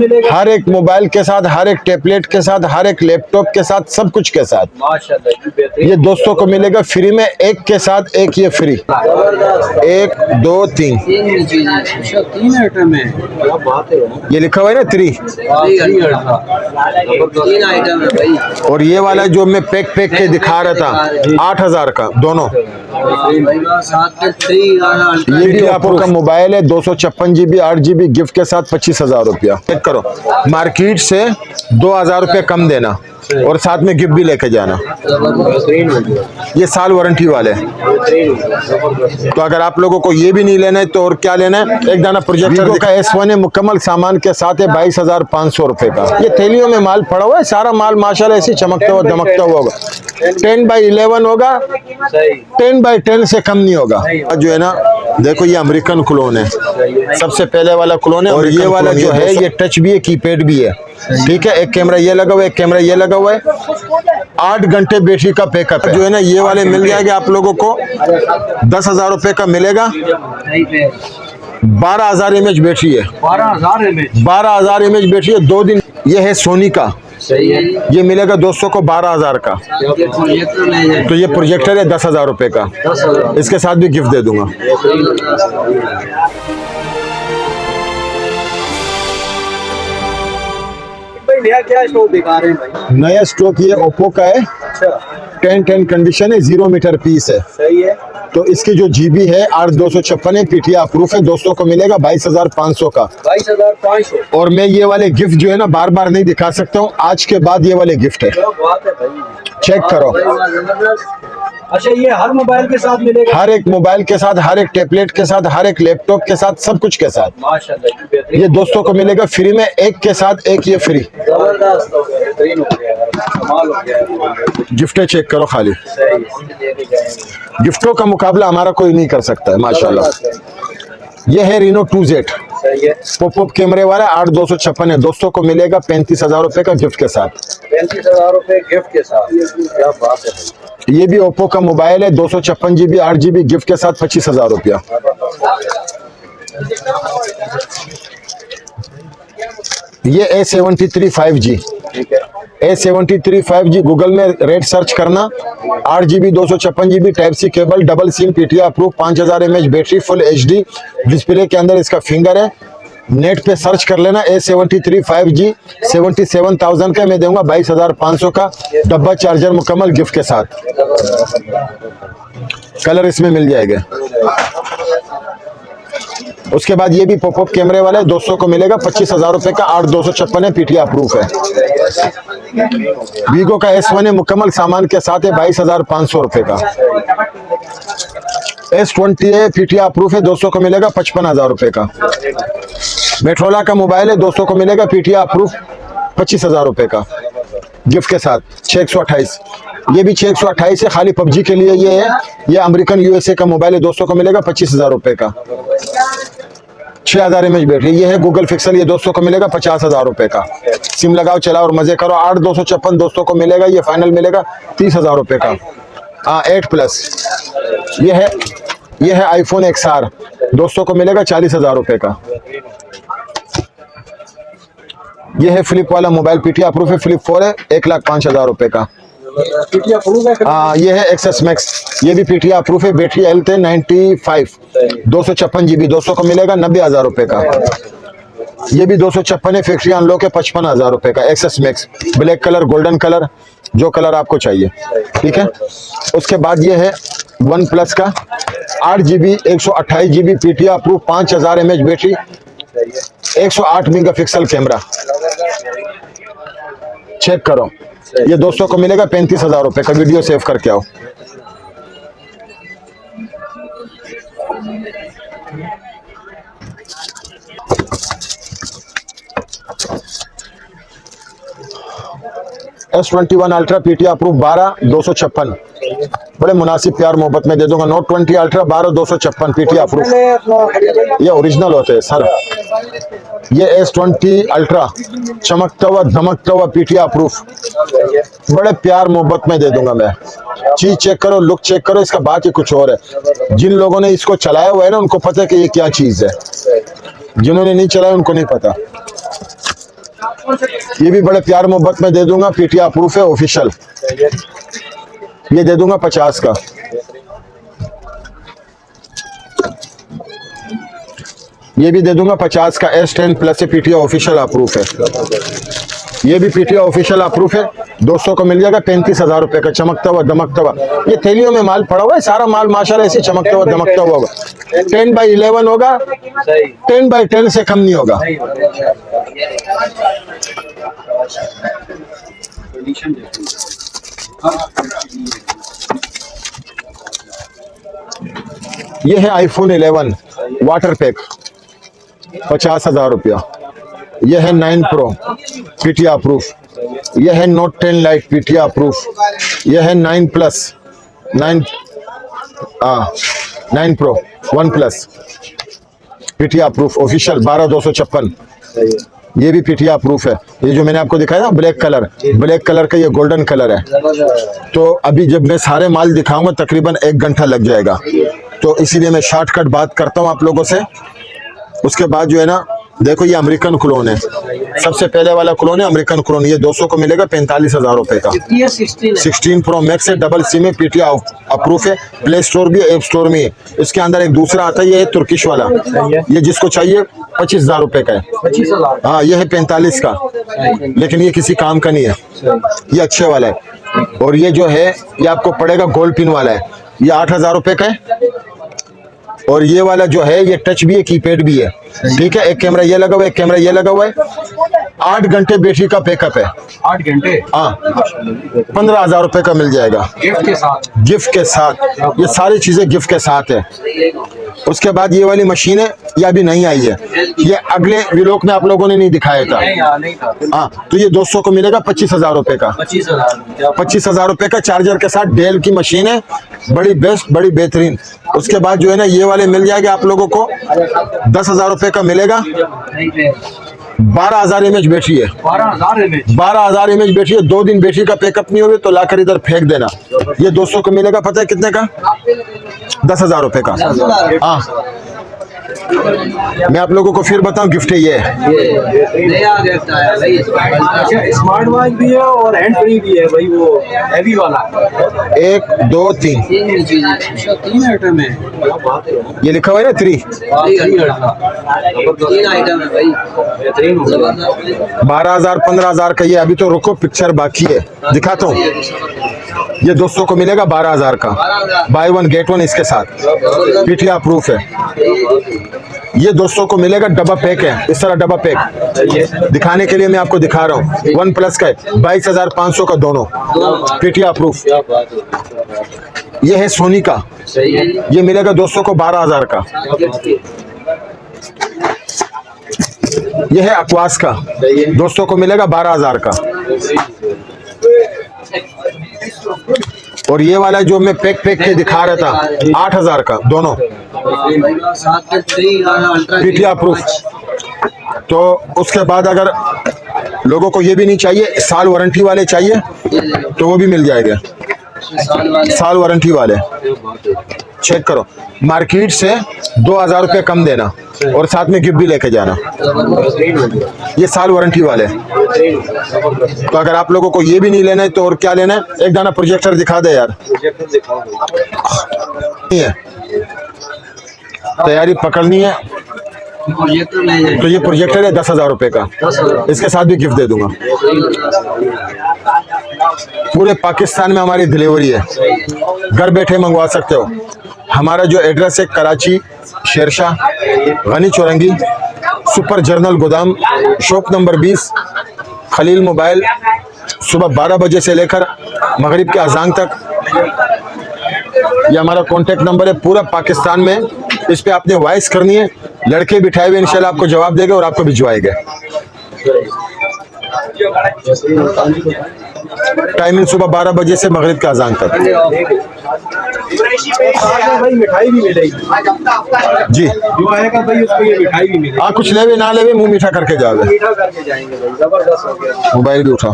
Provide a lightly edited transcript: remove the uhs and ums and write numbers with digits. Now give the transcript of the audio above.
मिलेगा, हर एक मोबाइल के साथ, हर एक टैबलेट के साथ, हर एक लैपटॉप के साथ, सब कुछ के साथ। माशाल्लाह ये दोस्तों को मिलेगा फ्री में, एक के साथ एक ये फ्री। 1 2 3 तीन आइटम है, क्या बात है यार। ये लिखा हुआ है ना 3। तीन आइटम है भाई। और ये वाला जो मैं पैक के दिखा रहा था 8000 का दोनों। ये भी ओप्पो का मोबाइल है, 256 GB 8 GB गिफ्ट के साथ 25,000 रुपया। चेक करो, मार्केट से 2000 रुपये कम देना और साथ में गिफ्ट भी लेके जाना। ये साल वारंटी वाले। तो अगर आप लोगों को ये भी नहीं लेना है तो और क्या लेना है, एक दाना प्रोजेक्टर का S1 है, मुकम्मल सामान के साथ है, 22,500 रुपए का। ये थैलियों में माल पड़ा हुआ है, सारा माल माशाल्लाह ऐसे चमकता हुआ दमकता हुआ होगा। 10x11 होगा, 10x10 से कम नहीं होगा। जो है ना, देखो ये अमेरिकन क्लोन है, सबसे पहले वाला क्लोन है। और ये वाला जो है ये टच भी है, कीपैड भी है, ठीक है। एक कैमरा ये लगा हुआ है, एक कैमरा ये लगा हुआ है। 8 घंटे बैटरी का बैकअप है। जो है ना, ये वाले मिल जाएंगे आप लोगों को 10,000 रुपए का मिलेगा। 12,000 mAh बैटरी है, 12,000 mAh बैटरी है, 2 दिन। ये है सोनी का, सही है। ये मिलेगा दोस्तों को 12,000 का। तो ये प्रोजेक्टर है 10,000 रुपए का, इसके साथ भी गिफ्ट दे दूंगा। नया क्या स्टॉक दिखा रहे हैं भाई? नया स्टॉक ये ओप्पो का है, 10-10 कंडीशन है, 0 मीटर पीस है। सही है। तो इसकी जो जीबी है 8256 है, पीटीआर प्रूफ है, दोस्तों को मिलेगा 22,500 का। 22,500। और मैं ये वाले गिफ्ट जो है ना बार बार नहीं दिखा सकता हूँ, आज के बाद ये वाले गिफ्ट है, बात है भाई, चेक करो। अच्छा, ये हर मोबाइल के साथ मिलेगा? हर एक मोबाइल के साथ, हर एक टैबलेट के साथ, हर एक लैपटॉप के साथ, सब कुछ के साथ। माशाल्लाह ये दोस्तों को मिलेगा फ्री में, एक के साथ एक ये फ्री। जबरदस्त हो गया, बेहतरीन हो गया, कमाल हो गया। गिफ्टें चेक करो खाली, गिफ्टों का मुकाबला हमारा कोई नहीं कर सकता है माशाल्लाह। ये है रीनो 2Z, पॉपअप कैमरे वाला, 8256 है, दोस्तों को मिलेगा 35,000 रुपए का गिफ्ट के साथ। 35,000 रुपए गिफ्ट के साथ, क्या बात है भाई। ये भी ओप्पो का मोबाइल है, 256 GB 8 GB गिफ्ट के साथ 25,000 रुपया। ये A73 5G, A73 5G Google में रेट सर्च करना, 8 GB 256 GB type C cable, double SIM, पीटीआर proof, 5000 mAh battery, full HD display के अंदर इसका फिंगर है। नेट पे सर्च कर लेना A73 5G, 77,000 का मैं दूंगा 22,500 का, डब्बा चार्जर मुकम्मल गिफ्ट के साथ। कलर इसमें मिल जाएगा। उसके बाद ये भी पॉपअप कैमरे वाला है, दोस्तों को मिलेगा 25,000 रुपए का, 8256 है, पीटीआर प्रूफ है। वीगो का S1 है, मुकम्मल सामान के साथ है, 22,500 रुपए का। S20 है, पीटीआर प्रूफ है, दोस्तों को मिलेगा 55,000 रुपए का। मेट्रोला का मोबाइल है, दोस्तों को मिलेगा पीटीआर प्रूफ 25,000 रुपए का गिफ्ट के साथ। 628, ये भी 628 है, खाली पबजी के लिए ये है। ये अमेरिकन USA का मोबाइल है, दोस्तों को मिलेगा 25,000 रुपए का। 6000 mAh बैटरी। ये है गूगल पिक्सल, ये दोस्तों को मिलेगा 50,000 रुपए का। सिम लगाओ, चलाओ और मजे करो। 8256 दोस्तों को मिलेगा, ये फाइनल मिलेगा 30,000 रुपए का। 8+, ये है iPhone XR, दोस्तों को मिलेगा 40,000 रुपए का। ये है फ्लिप वाला मोबाइल, पीटीआर प्रूफ है, फ्लिप 4 है, 1,05,000 रुपए का। ये है XS Max, ये भी पीटीआर प्रूफ है, बैटरी हेल्थ है 95, 256 GB, दोस्तों को मिलेगा 90,000 रुपए का। ये भी 256 है, फैक्ट्री अनलॉक है, 55,000 रुपए का। XS Max, black colour, golden colour, जो कलर आपको चाहिए, ठीक है। उसके बाद ये है OnePlus का, 8 GB 128 GB पीटीआर proof, 5000 mAh battery, 108 megapixel camera. Check करो, ये दोस्तों को मिलेगा 35,000 रुपए का। वीडियो सेव करके आओ। S21 अल्ट्रा पीटीआर प्रूफ 12 256, बड़े मुनासिब प्यार मोहब्बत में दे दूंगा। Note 20 अल्ट्रा 12 256 पीटीआर प्रूफ, ये ओरिजिनल होते हैं सर। ये S20 अल्ट्रा चमकता हुआ धमकता हुआ पीटीआर प्रूफ, बड़े प्यार मोहब्बत में दे दूंगा मैं। चीज चेक करो, लुक चेक करो, इसका बात ही कुछ और है। जिन लोगों ने इसको चलाया हुआ है ना, उनको पता है कि ये क्या चीज है। जिन्होंने नहीं चलाया उनको नहीं पता। ये भी बड़े प्यार मोहब्बत में दे दूंगा, पीटीआई अप्रूफ है, ऑफिशियल। ये दे दूंगा 50 का। ये भी दे दूंगा 50 का। S10 प्लस से पीटीआई ऑफिशियल अप्रूफ है। ये भी पीटीआई ऑफिशियल अप्रूफ है। दोस्तों को मिल जाएगा 35,000 रुपए का, चमकता हुआ दमकता हुआ। ये थैलियों में माल पड़ा हुआ है, सारा माल माशाल्लाह ऐसे चमकता हुआ दमकता हुआ होगा। 10x11 होगा, 10x10 से कम नहीं होगा। ये है iPhone 11 वाटर पैक, 50,000 रुपया। यह है 9 Pro पीटीआई अप्रूफ। यह है Note 10 Lite पीटीआई अप्रूफ। यह है 9 Plus 9 Pro 1 Plus PTI approve official, 12,256। ये भी पीटीआई अप्रूफ है। ये जो मैंने आपको दिखाया ना ब्लैक कलर का, ये गोल्डन कलर है। तो अभी जब मैं सारे माल दिखाऊंगा तकरीबन 1 घंटा लग जाएगा, तो इसीलिए मैं शॉर्टकट बात करता हूँ आप लोगों से। उसके बाद जो है ना, देखो ये अमेरिकन क्लोन है, सबसे पहले वाला क्लोन है अमेरिकन क्लोन। ये 200 को मिलेगा 45,000 रुपए का। 16 Pro Max है, डबल सिम है, पीटीआई अप्रूफ है, प्ले स्टोर भी है, ऐप स्टोर में है। इसके अंदर एक दूसरा आता है, ये है तुर्किश वाला। ये जिसको चाहिए 25,000 रुपए का है। 25,000। हाँ, ये है 45 का, लेकिन ये किसी काम का नहीं है, ये अच्छे वाला है। और ये जो है ये आपको पड़ेगा गोल्ड पिन वाला है, ये 8,000 रुपए का है। और ये वाला जो है ये टच भी है, कीपैड भी है, ठीक है। एक कैमरा ये लगा हुआ है, एक कैमरा ये लगा हुआ है। 8 घंटे बैटरी का बैकअप है। 8 घंटे? हाँ, 15,000 रुपए का मिल जाएगा गिफ्ट के साथ। गिफ्ट के साथ, ये सारी चीजें गिफ्ट के साथ है। उसके बाद ये वाली मशीन है, ये अभी नहीं आई है, ये अगले व्लॉग में आप लोगों ने नहीं दिखाया था। हाँ, तो ये 200 को मिलेगा 25,000 रुपए का। 25,000 रुपए का चार्जर के साथ डेल की मशीन है, बड़ी बेस्ट, बड़ी बेहतरीन। उसके बाद जो है ना ये वाले मिल जाएंगे आप लोगों को 10,000 रुपए का मिलेगा। 12,000 mAh बैटरी है। 12,000 mAh बैटरी है। 2 दिन बैटरी का पैकअप नहीं होगी तो लाकर इधर फेंक देना। ये 200 को मिलेगा, पता है कितने का? 10,000 रुपए का। हाँ, मैं आप लोगों को फिर बताऊं, गिफ्ट है ये स्मार्ट वॉच भी है और हैंड फ्री भी है भाई, वो हैवी वाला। 1 2 3 3 आइटम है। ये लिखा हुआ है ना 3 आइटम है भाई। 12,000 15,000 का। ये अभी तो रुको, पिक्चर बाकी है, दिखाता हूँ। ये 200 को मिलेगा 12,000 का, बाय 1 गेट 1 इसके साथ, पीटीआई अप्रूफ है। ये 200 को मिलेगा, डब्बा पैक है, इस तरह डब्बा पैक। दिखाने के लिए मैं आपको दिखा रहा हूँ। 1 प्लस का है, 22,500 का, दोनों पीटीआई अप्रूफ। ये है सोनी का, ये मिलेगा 200 को 12,000 का। ये है अक्वास का, 200 को मिलेगा 12,000 का। और ये वाला जो मैं पैक के दिखा रहा था 8,000 का, दोनों पीटीआई अप्रूफ। तो उसके बाद अगर लोगों को ये भी नहीं चाहिए, साल वारंटी वाले चाहिए तो वो भी मिल जाएगा। साल वारंटी वाले चेक करो, मार्केट से 2,000 रुपये कम देना और साथ में गिफ्ट भी लेके जाना। ये साल वारंटी वाले। तो अगर आप लोगों को ये भी नहीं लेना है तो और क्या लेना है? एक दाना प्रोजेक्टर दिखा दे यार। नहीं है, तैयारी पकड़नी है तो ये प्रोजेक्टर है 10,000 रुपये का, इसके साथ भी गिफ्ट दे दूंगा। पूरे पाकिस्तान में हमारी डिलीवरी है, घर बैठे मंगवा सकते हो। हमारा जो एड्रेस है कराची शेरशाह गनी चौरंगी सुपर जर्नल गोदाम, शॉप नंबर 20, खलील मोबाइल। सुबह 12 बजे से लेकर मगरिब के अजान तक ये हमारा कॉन्टेक्ट नंबर है। पूरा पाकिस्तान में इस पे आपने वॉइस करनी है, लड़के बिठाए हुए इंशाल्लाह आपको जवाब देंगे और आपको भिजवाएंगे। टाइमिंग सुबह 12 बजे से मगरिब के अजान तक। भाई मिठाई भी मिलेगी जी, जो आएगा भाई उसको ये मिठाई भी मिलेगी। हाँ, कुछ लेवे ना लेवे, मुंह मीठा करके जाओगे। मीठा करके जाएंगे भाई, जबरदस्त हो गया। मोबाइल भी उठा।